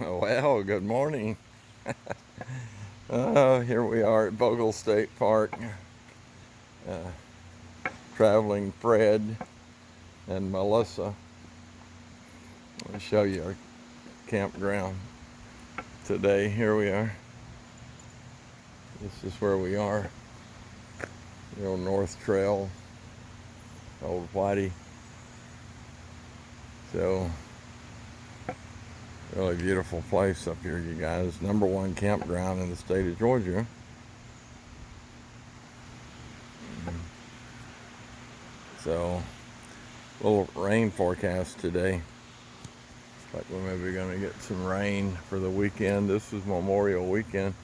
Well, good morning. Here we are at Vogel State Park, uh, traveling Fred and Melissa. Let me show you our campground today. Here we are. This is where we are. The old North Trail, Old Whitey. So, really beautiful place up here, you guys. #1 campground in the state of Georgia. So, a little rain forecast today. Like we're maybe going to get some rain for the weekend. This is Memorial Weekend.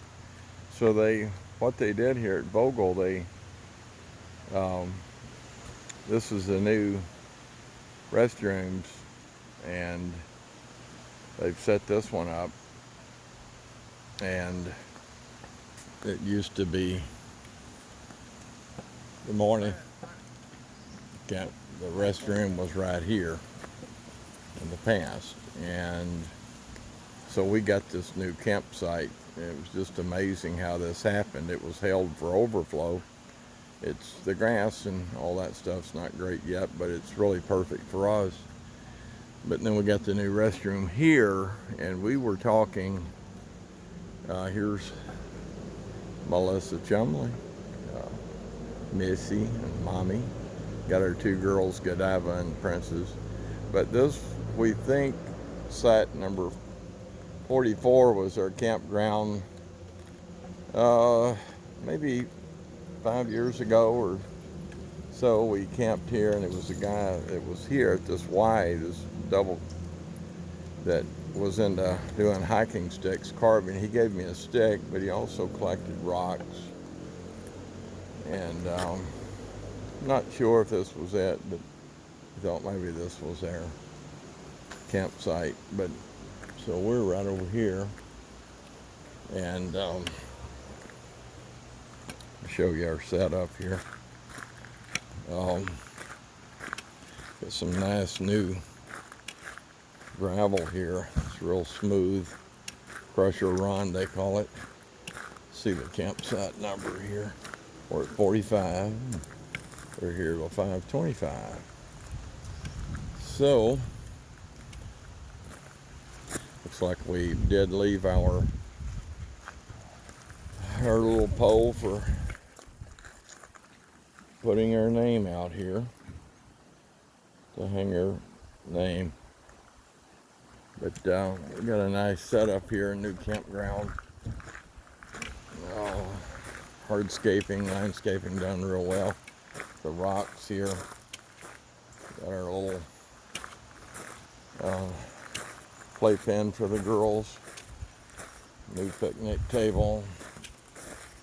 So what they did here at Vogel, this is the new restrooms, and they've set this one up. And it used to be the morning. The restroom was right here in the past, and so we got this new campsite. It was just amazing how this happened. It was held for overflow. It's the grass and all that stuff's not great yet, but it's really perfect for us. But then we got the new restroom here, and we were talking. Here's Melissa Chumley, Missy, and Mommy. Got our 2 girls, Godiva and Princess. But this, we think, site number 44 was our campground maybe 5 years ago or so. We camped here, and it was a guy that was here at this this double, that was into doing hiking sticks, carving. He gave me a stick, but he also collected rocks. And I'm not sure if this was it, but I thought maybe this was their campsite. But so we're right over here, and I'll show you our setup here. Got some nice new gravel here. It's real smooth. Crusher run, they call it. See the campsite number here. We're at 45. We're here till 5:25. So, looks like we did leave our little pole for putting her name out here, to hang her name. But we got a nice setup here, a new campground. Hardscaping, landscaping done real well. The rocks here. Got our little playpen for the girls. New picnic table.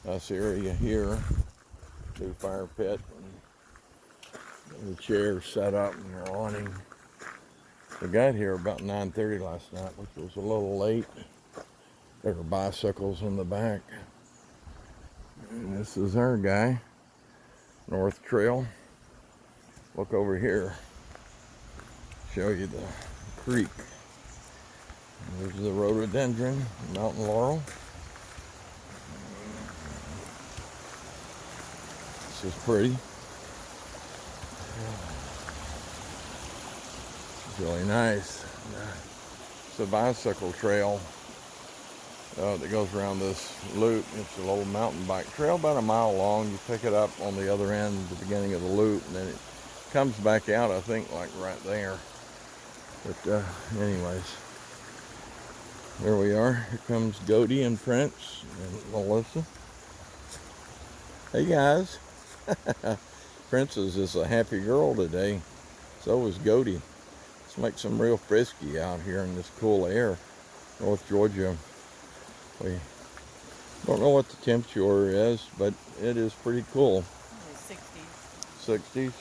This area here. New fire pit. And the chairs set up and their awning. We got here about 9:30 last night, which was a little late. There were bicycles in the back. And this is our guy, North Trail. Look over here. Show you the creek. There's the rhododendron, mountain laurel. This is pretty. It's really nice. It's a bicycle trail that goes around this loop. It's a little mountain bike trail, about a mile long. You pick it up on the other end at the beginning of the loop, and then it comes back out, I think, like right there. But anyways, here we are. Here comes Gody and Prince and Melissa. Hey guys. Princess is a happy girl today. So is Gody. Let's make some real frisky out here in this cool air. North Georgia. We don't know what the temperature is, but it is pretty cool. 60s. 60s.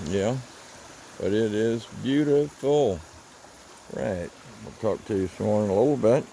Yeah. But it is beautiful. Right. We'll talk to you some more in a little bit.